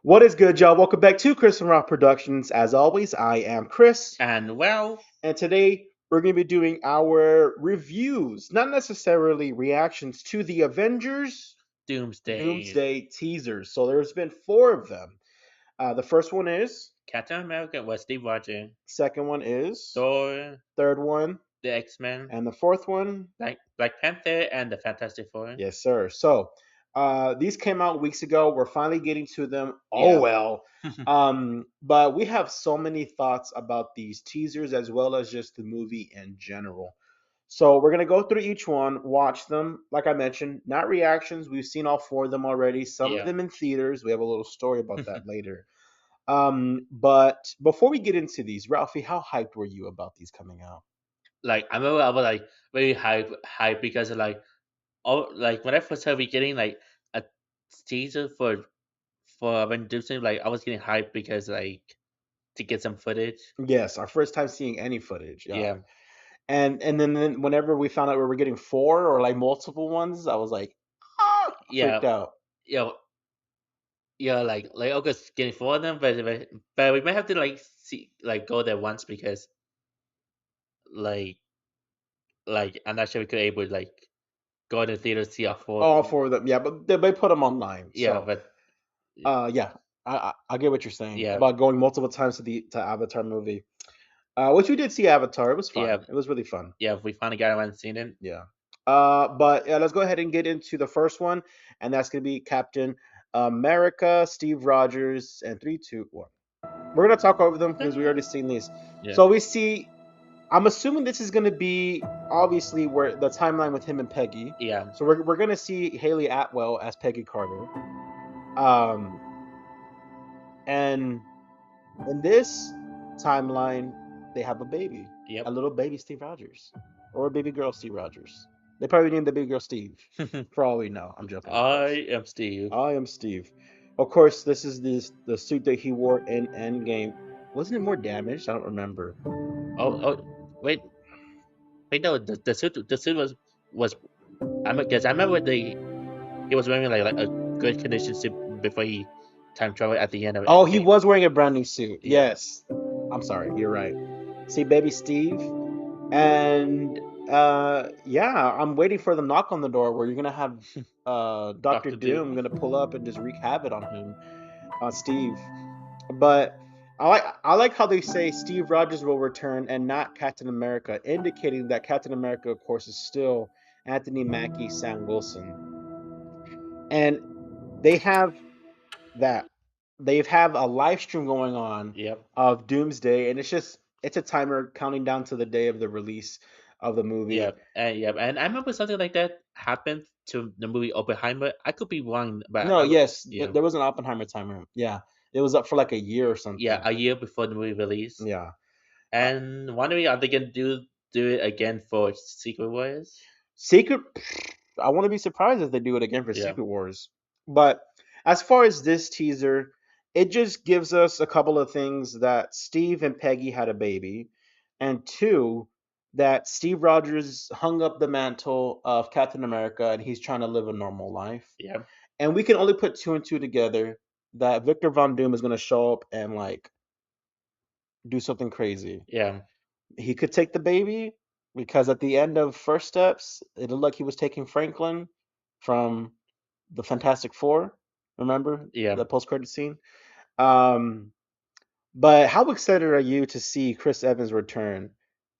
What is good, y'all? Welcome back to Chris and Rock Productions. As always, I am Chris, And well, and today we're going to be doing our reviews, not necessarily reactions to the Avengers Doomsday, Doomsday Teasers. So there's been four of them. The first one is, Captain America was Steve Rogers, second one is, Thor, third one, the X Men, and the fourth one. Black Panther, and the Fantastic Four. Yes, sir. So these came out weeks ago. We're finally getting to them. Oh Yeah. well. But we have so many thoughts about these teasers as well as just the movie in general. So we're gonna go through each one, watch them. Like I mentioned, not reactions. We've seen all four of them already. Some of Yeah. them in theaters. We have a little story about that later. But before we get into these, Ralphie, how hyped were you about these coming out? Like I remember I was like very hype because like when I first started getting like a teaser for Avengers Doomsday, like I was getting hyped because like to get some footage. Yes, our first time seeing any footage. Yeah. Yeah. And then whenever we found out we were getting four or like multiple ones, I was like, ah, Yeah. freaked out. Yeah. Yeah, like okay, getting four of them, but we might have to like see like go there once because like I'm not sure we could able to like go to the theater to see all four. All four of them, yeah, but they put them online. Yeah, So, but yeah, I get what you're saying yeah, about going multiple times to the to Avatar movie. Which we did see Avatar. It was yeah, fun. It was really fun. yeah. We finally got around and seen it. Yeah. But yeah, let's go ahead and get into the first one, and that's gonna be Captain America, Steve Rogers, and three, two, one. We're gonna talk over them because we already seen these. Yeah, So we see. I'm assuming this is gonna be obviously where the timeline with him and Peggy. yeah, So we're gonna see Haley Atwell as Peggy Carter. Um, and in this timeline, they have a baby, a yep. little baby Steve Rogers, or a baby girl Steve Rogers. They probably named the baby girl Steve, for all we know. I'm joking, of course. I am Steve. I am Steve. Of course, this is the suit that he wore in Endgame. Wasn't it more damaged? I don't remember. Oh, wait, wait. No, the suit was I remember he was wearing like a good condition suit before he time traveled at the end of Oh, he Endgame. was wearing a brand new suit. Yeah, Yes. I'm sorry. You're right. See, baby Steve. And yeah, I'm waiting for the knock on the door where you're gonna have Doctor Doctor Doom Doom. gonna pull up and just wreak havoc on him, on Steve. But I like how they say Steve Rogers will return and not Captain America, indicating that Captain America, of course, is still Anthony Mackie, Sam Wilson, and they have that they have a live stream going on Yep, of Doomsday, and it's a timer counting down to the day of the release of the movie. and I remember something like that happened to the movie Oppenheimer. I could be wrong, but No, yes, yeah. there was an Oppenheimer timer. Yeah, it was up for like a year or Yeah, something. a year before the movie release. Yeah. Uh, And wondering are they gonna do it again for Secret Wars? Secret. I want to be surprised if they do it again for Yeah, Secret Wars. But as far as this teaser, it just gives us a couple of things that Steve and Peggy had a baby, and two, that Steve Rogers hung up the mantle of Captain America and he's trying to live a normal life. yeah, And we can only put two and two together that Victor Von Doom is going to show up and like do something crazy. yeah, He could take the baby because at the end of First Steps, it looked like he was taking Franklin from the Fantastic Four. Remember yeah. the post-credit scene? Um, but how excited are you to see Chris Evans return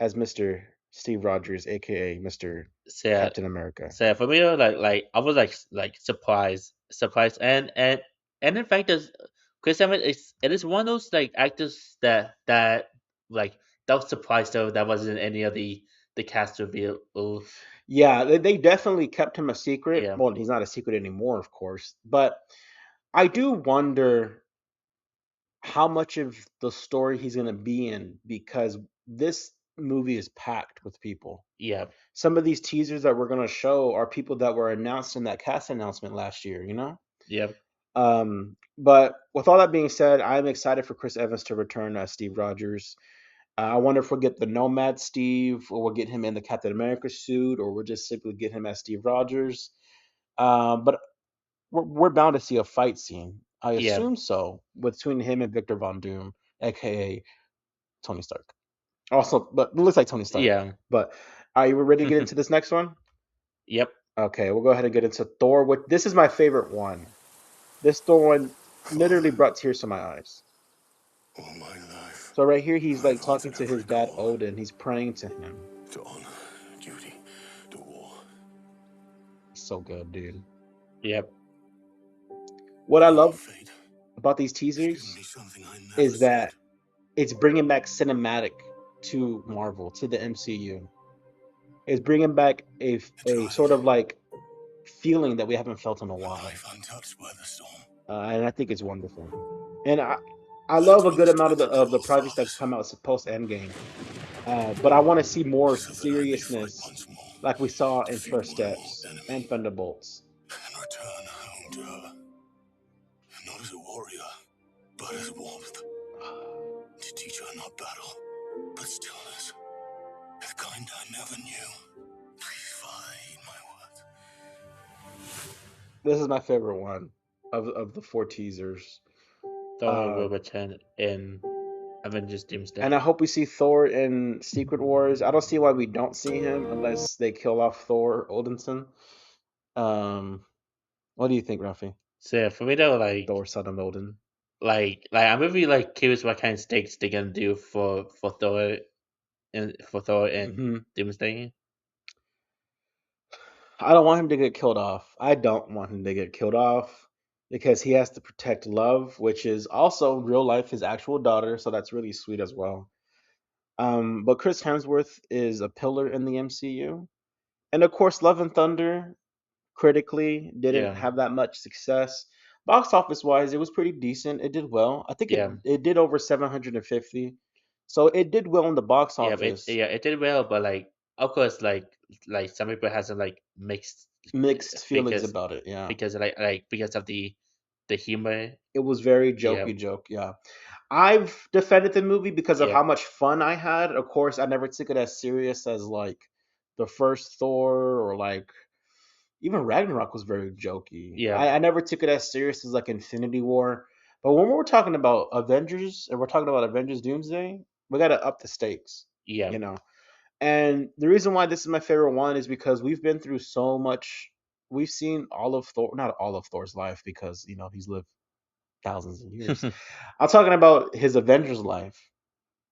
as Mr. Steve Rogers, aka Mr. So, Captain America? so for me, like I was like surprised, and in fact, Chris Evans is it is one of those like actors like that was surprised though that wasn't any of the cast reveals. Yeah, they definitely kept him a secret. Yeah, Well, he's not a secret anymore, of course. But I do wonder how much of the story he's going to be in because this movie is packed with people. yeah, Some of these teasers that we're going to show are people that were announced in that cast announcement last year, you know? yeah. But with all that being said, I'm excited for Chris Evans to return as Steve Rogers. I wonder if we'll get the Nomad Steve, or we'll get him in the Captain America suit, or we'll just simply get him as Steve Rogers. But we're bound to see a fight scene. I Yeah, assume so, between him and Victor Von Doom, aka Tony Stark. Also, but it looks like Tony Stark. yeah, But are you ready to get into this next one? yep. Okay, we'll go ahead and get into Thor. Which this is my favorite one. This Thor one literally Father, brought tears to my eyes. all my life, So right here, he's I've like wanted talking to his every dad goal Odin. He's praying to him. to honor, duty, to war. So good, dude. Yep. What I Now love fate about these has given teasers me something I never is sought. that it's bringing back cinematic to Marvel, to the MCU. It's bringing back A a tide, sort of like feeling that we haven't felt in a a while, life untouched by the storm. and I think it's wonderful. And I That's love a when the good amount strength of of two the old projects that's fathers come out post Endgame, but I want to see more so that I may fight seriousness, once more, like we saw in defeat First my mortal Steps and enemy, Thunderbolts. and return home to her. Not as a warrior, but as warmth. To teach her not battle, but stillness. The kind I never knew. Please find my words. This is my favorite one of the four teasers. Thor will Um, return in Avengers and I Doomsday. hope we see Thor in Secret Wars. I don't see why we don't see him unless they kill off Thor Odinson. Um, what do you think, Rafi? So yeah, for me though, Thor, son of Odin. I'm really like curious what kind of stakes they're gonna do for Thor and for Thor and Hmm. Doomsday. I don't want him to get killed off. I don't want him to get killed off because he has to protect Love, which is also in real life his actual daughter. So that's really sweet as well. But Chris Hemsworth is a pillar in the MCU, and of course, Love and Thunder critically didn't Yeah, have that much success. Box office wise, it was pretty decent. It did well. I think it yeah, it did over 750. So it did well in the box office. it did well, but of course some people has some mixed Mixed feelings because about it. Yeah. because of the humor. It was very Yeah, jokey joke, yeah. I've defended the movie because of yeah, how much fun I had. Of course, I never took it as serious as like the first Thor or like even Ragnarok was very jokey. yeah, I never took it as serious as like Infinity War. But when we're talking about Avengers and we're talking about Avengers Doomsday, we gotta up the stakes, yeah, you know. And the reason why this is my favorite one is because we've been through so much. We've seen all of Thor, not all of Thor's life, because he's lived thousands of years. I'm talking about his Avengers life,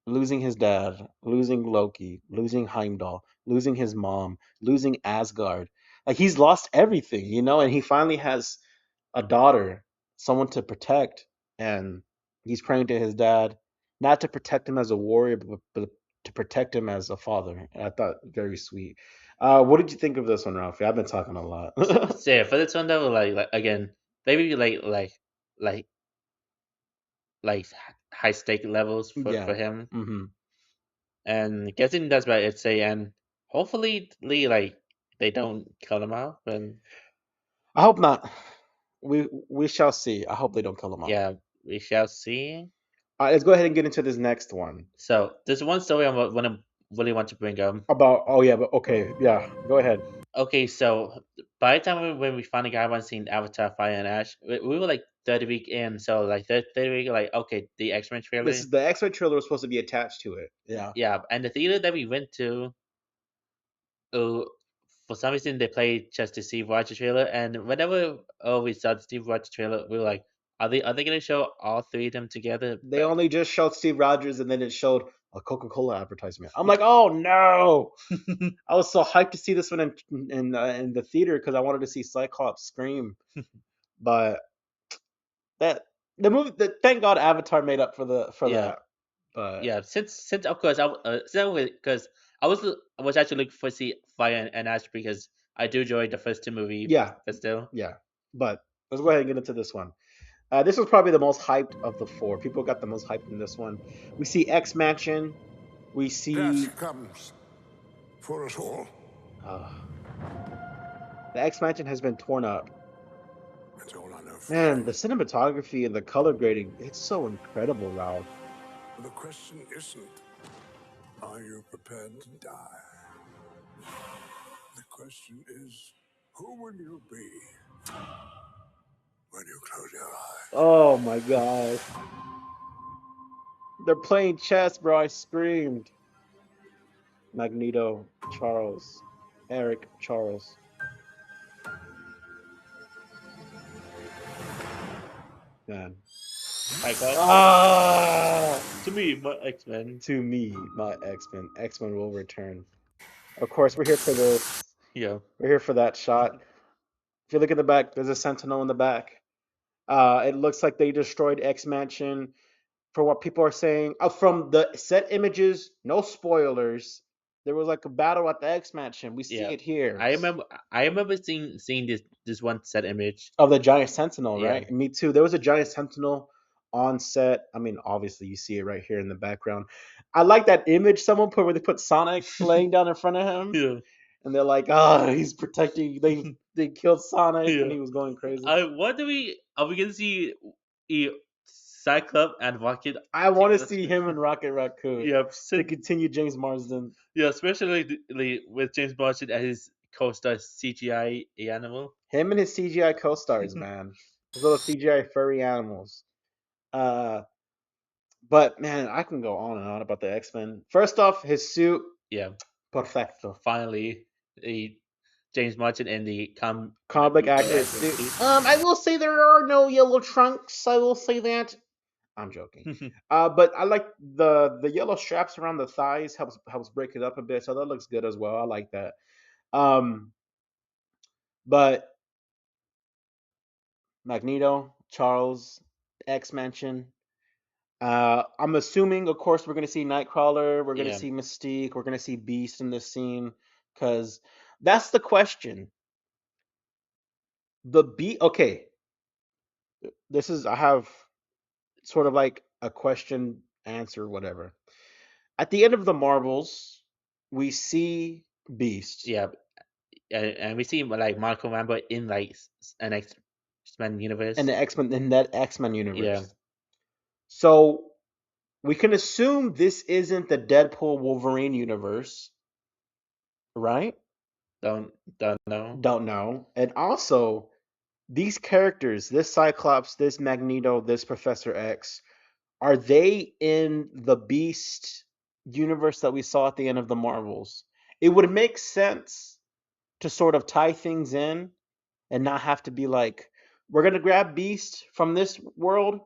losing his dad, losing Loki, losing Heimdall, losing his mom, losing Asgard. Like he's lost everything, and he finally has a daughter, someone to protect, and he's praying to his dad, not to protect him as a warrior, but to protect him as a father. And I thought very sweet. What did you think of this one, Ralphie? I've been talking a lot. So yeah, for this one though, again, maybe like like high stake levels for Yeah. him, Hmm. and guessing that's what I'd say, and hopefully they don't kill him off, and I hope not. We shall see. I hope they don't kill him off. yeah, we shall see. All right, let's go ahead and get into this next one So there's one story really want to bring up. about. Oh yeah, but okay, yeah. Go ahead. Okay, so by the time when we finally got one seen Avatar Fire and Ash, we were like third week in, so like third week, like okay, the X-Men This trailer, is the X-Men trailer was supposed to be attached to it. Yeah, yeah, and the theater that we went to, uh, for some reason they played just the Steve Rogers trailer, and whenever we saw the Steve Rogers trailer, we were like, are they gonna show all three of them together? they only just showed Steve Rogers and then it showed a Coca-Cola advertisement. I'm like, oh no! I was so hyped to see this one in the theater because I wanted to see Cyclops scream, but that the movie. Thank God Avatar made up for Yeah, that. But yeah. Since of course because I was actually looking for see Fire and Ash because I do enjoy the first two movie, yeah, but still. yeah. But let's go ahead and get into this one. This was probably the most hyped of the four. People got the most hyped in this one. We see X Mansion. We see Death comes for us all. uh, the X Mansion has been torn up. That's all I know for Man, sure. the cinematography and the color grading—it's so incredible, Ralph. The question isn't, are you prepared to die? The question is, who will you be when you close your eyes. Oh my god. They're playing chess, bro. I screamed. Magneto, Charles, Eric, Charles. Man. Cyclops. Ah! To me, my X-Men. To me, my X-Men. X-Men will return. Of course, we're here for this. Yeah. We're here for that shot. If you look at the back, there's a Sentinel in the back. It looks like they destroyed X Mansion. For what people are saying, from the set images, no spoilers. There was like a battle at the X Mansion. We see Yeah. it here. I remember seeing this one set image. Of the giant sentinel, Yeah. right? Me too. There was a giant sentinel on set. I mean, obviously you see it right here in the background. I like that image someone put where they put Sonic laying down in front of him, Yeah. and they're like, "Ah, he's protecting." They killed Sonic, Yeah. and he was going crazy. What are we gonna see? E- Cyclops and Rocket. I want to see him and Rocket Raccoon Yeah. to continue James Marsden. Yeah, especially with James Marsden as his co-star CGI animal. Him and his CGI co-stars, man. His little CGI furry animals. But man, I can go on and on about the X-Men. First off, his suit, Yeah. perfecto. Finally, James Marsden in the Comic accurate suit. I will say there are no yellow trunks. I will say that. I'm joking. But I like the yellow straps around the thighs helps break it up a bit, so that looks good as well. I like that. But Magneto, Charles, X Mansion. I'm assuming, of course, we're gonna see Nightcrawler, we're gonna Yeah. see Mystique, we're gonna see Beast in this scene, because that's the question. Okay, this is I have sort of like a question answer, whatever. At the end of the Marvels, we see Beast Yeah, and we see like Marco Rambo in like an X-Men universe. and the X-Men in that X-Men universe. Yeah. So we can assume this isn't the Deadpool Wolverine universe, right? Don't know. Don't know. And also, these characters, this Cyclops, this Magneto, this Professor X, are they in the Beast universe that we saw at the end of the Marvels? It would make sense to sort of tie things in and not have to be like, we're going to grab Beast from this world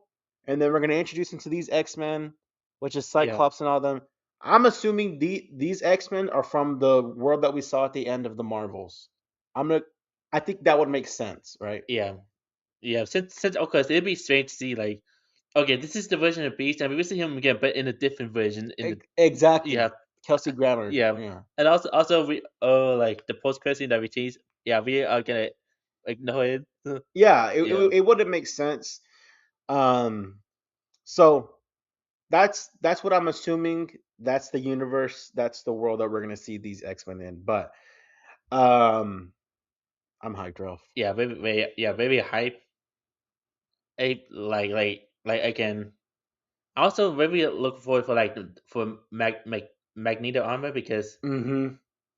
and then we're going to introduce him to these X-Men, which is Cyclops and all them. I'm assuming these X-Men are from the world that we saw at the end of the Marvels. I think that would make sense, right? Yeah. Yeah. Since of course it'd be strange to see like, okay, this is the version of Beast, and we will see him again, but in a different version. Exactly. Yeah. Kelsey Grammer. Yeah. And also we like the post credit that we tease. Yeah, we are gonna ignore it. Yeah, Yeah. it wouldn't make sense. So that's what I'm assuming. That's the universe. That's the world that we're gonna see these X-Men in. But I'm hyped, Ralph. Yeah, very hype. Like again. Also, very looking forward for for Magneto armor because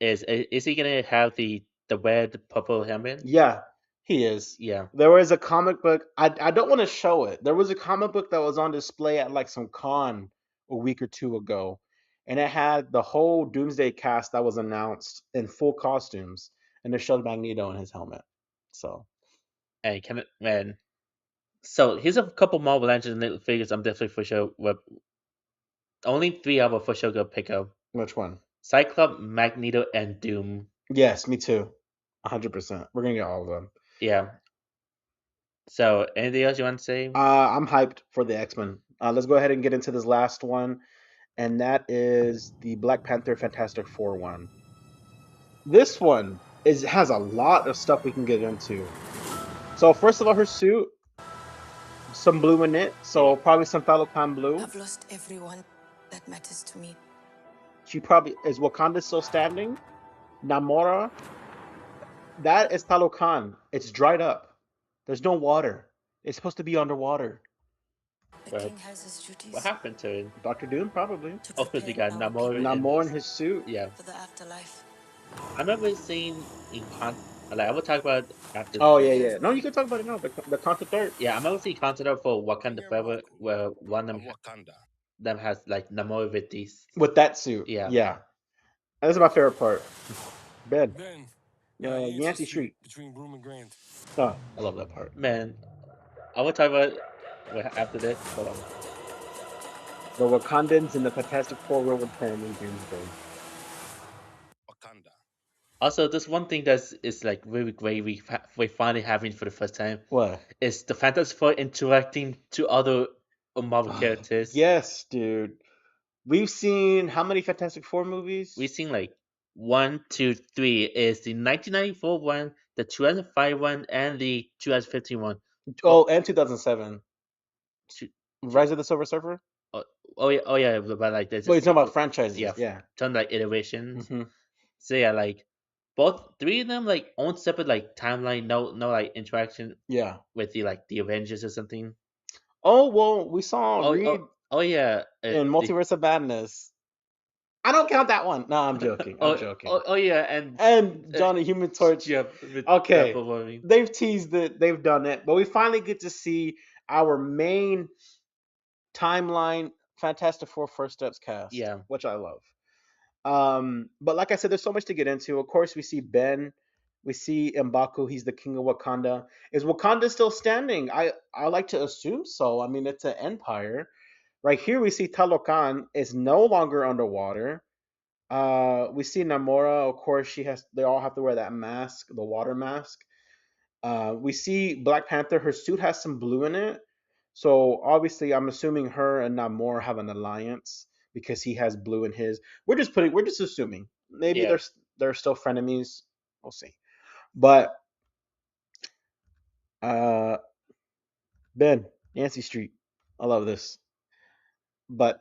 is he gonna have the red purple helmet? Yeah, he is. Yeah. There was a comic book. I don't want to show it. There was a comic book that was on display at like some con a week or two ago, and it had the whole Doomsday cast that was announced in full costumes, and it showed Magneto in his helmet. So, And so here's a couple Marvel Legends little figures I'm definitely for sure. Only three I will for sure go pick up. which one? Cyclops, Magneto, and Doom. Yes, me too. 100%. We're gonna get all of them. Yeah. So anything else you want to say? I'm hyped for the X-Men. Let's go ahead and get into this last one, and that is the Black Panther Fantastic Four one. This one has a lot of stuff we can get into. So first of all, her suit, some blue in it, so probably some Talokan blue. I've lost everyone that matters to me. She probably is Wakanda still standing. Namora, that is Talokan. It's dried up. There's no water. It's supposed to be underwater. The king has his duties. What happened to it? Dr. Doom, probably. To Oh, they prepare got our Namor. people Namor in his suit. Yeah. for the afterlife. I remember seeing in Like I will talk about after. Oh yeah, yeah. No, you can talk about it now. The concept art. Yeah, I'm mostly considered for Wakanda King Forever, M'Baku where one of Wakanda. them has like Namor with these. With that suit. Yeah, Yeah, that's my favorite part. Ben, Then, Yancey Yancey Street Street. between Broome and Grand. Oh, I love that part. man. I will talk about after this. Hold on. The Wakandans and the Fantastic Four will return in Doomsday. Wakanda. Also, this one thing that is like really great we finally having for the first time What? is the Fantastic Four interacting to other Marvel characters. Yes, dude. We've seen how many Fantastic Four We've movies? seen like one, two, three is the 1994 one, the 2005 one, and the 2015 one. Oh, and 2007. Two, two, Rise of the Silver Surfer? oh, oh yeah, but like there's Well, you're just talking about yeah, franchises. Yeah. ton like iterations. hmm So yeah, like both three of them like own separate like timeline, no like interaction Yeah. with the Avengers or something. Oh, well, we saw Oh Reed oh yeah, in the Multiverse of Madness. I don't count that one. No, I'm joking. I'm joking. oh yeah, And uh, Johnny Human Torch. yeah, with Okay. Wolverine. They've teased it. They've done it. But we finally get to see our main timeline Fantastic Four First Steps cast, Yeah, which I love. But like I said, there's so much to get into. Of course, we see Ben, we see M'Baku. He's the king of Wakanda. Is Wakanda still standing? I like to assume so. I mean, it's an empire. Right here, we see Talokan is no longer underwater. We see Namora. Of course, she has. They all have to wear that mask, the water mask. We see Black Panther. Her suit has some blue in it. So obviously, I'm assuming her and Namor have an alliance because he has blue in his. We're just assuming. Maybe yeah, they're still frenemies. We'll see. But uh, Ben, Yancey Street. I love this. But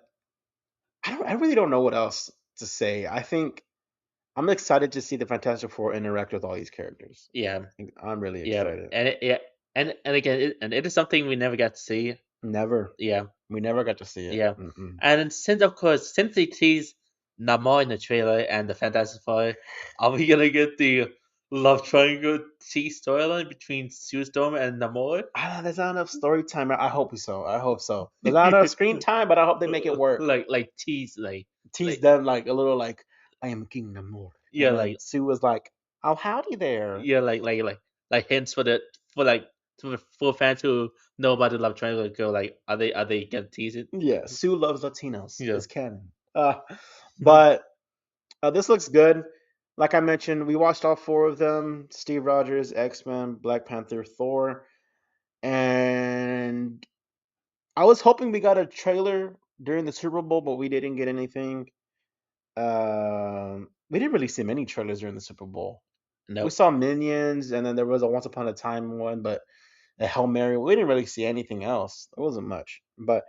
I really don't know what else to say. I think I'm excited to see the Fantastic Four interact with all these characters. yeah, I'm really yeah, excited. yeah, and again, it is something we never got to see. Never. Yeah, We never got to see it. yeah, Mm-mm. and since of course since they teased Namor in the trailer and the Fantastic Four, are we gonna get the love triangle T storyline between Sue Storm and Namor? There's not enough story time. I hope so. I hope so. There's not enough screen time, but I hope they make it work. Like tease Tease like them like a little like I am King Namor, yeah and then like Sue was like, "Oh, howdy there." yeah like hints for the for fans who know about the love triangle go like are they gonna tease it? Yeah, Sue loves Latinos. Yeah. It's canon. But this looks good. Like I mentioned, we watched all four of them: Steve Rogers, X Men, Black Panther, Thor, and I was hoping we got a trailer during the Super Bowl, but we didn't get anything. We didn't really see many trailers during the Super Bowl. We Nope. saw Minions, and then there was a Once Upon a Time one, but a Hail Mary. We didn't really see anything else. There wasn't much. But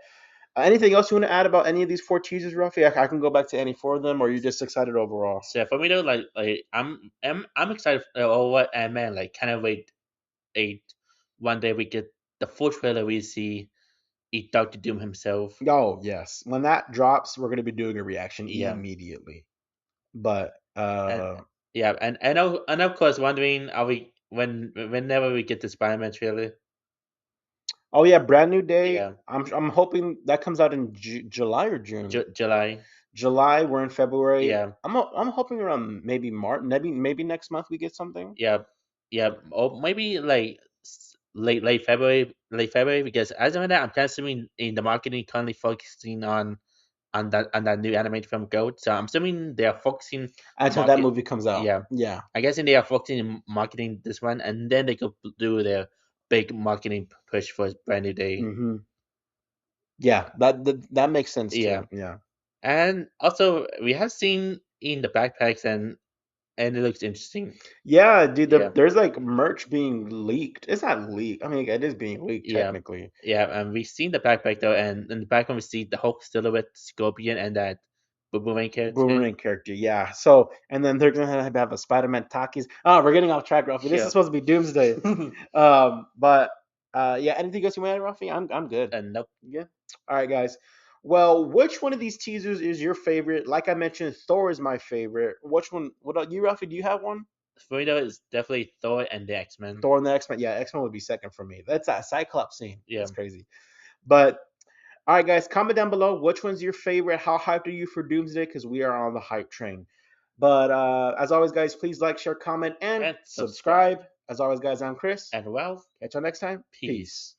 anything else you want to add about any of these four teasers, Rafi? I can go back to any four of them, or are you just excited overall? So for me though, like I'm excited. Or what? And man, like kind of wait. A one day we get the full trailer. We see Doctor Doom himself. Oh yes, when that drops, we're gonna be doing a reaction Yeah, immediately. But and yeah, and of course wondering are we whenever we get the Spider-Man trailer. oh yeah, brand new day. Yeah, I'm hoping that comes out in July or June. July. July. We're in February. Yeah, I'm hoping around maybe March. Maybe next month we get something. yeah, yeah. Or maybe like late February because as of now I'm kind of assuming in the marketing currently focusing on that new animated film Goat. So I'm assuming they are focusing Until that market. movie comes out. Yeah, Yeah. I guess they are focusing in marketing this one, and then they could do their big marketing push for Brand New Day. hmm Yeah. That makes sense Yeah, too. Yeah. and also we have seen in the backpacks and it looks interesting. Yeah, dude. Yeah, There's like merch being leaked. It's not leaked. I mean, it is being leaked yeah, technically. yeah, and we've seen the backpack though, and in the background we see the Hulk silhouette, Scorpion, and that Boomerang character. Boomerang character. Yeah. So, and then they're gonna have a Spider-Man Takis. Oh, we're getting off track, Ruffy. This is Yeah, supposed to be Doomsday. But yeah. Anything else you want to add, Ruffy? I'm good. and nope. Yeah. All right, guys. Well, which one of these teasers is your favorite? Like I mentioned, Thor is my favorite. Which one? What about you, Ruffy? Do you have one? for me though, it's definitely Thor and the X-Men. Thor and the X-Men. Yeah, X-Men would be second for me. That's that Cyclops scene. Yeah. That's crazy. But all right, guys, comment down below which one's your favorite. How hyped are you for Doomsday? Because we are on the hype train. But as always, guys, please like, share, comment, and And subscribe. subscribe. As always, guys, I'm Chris. And well, Catch y'all next time. peace. Peace.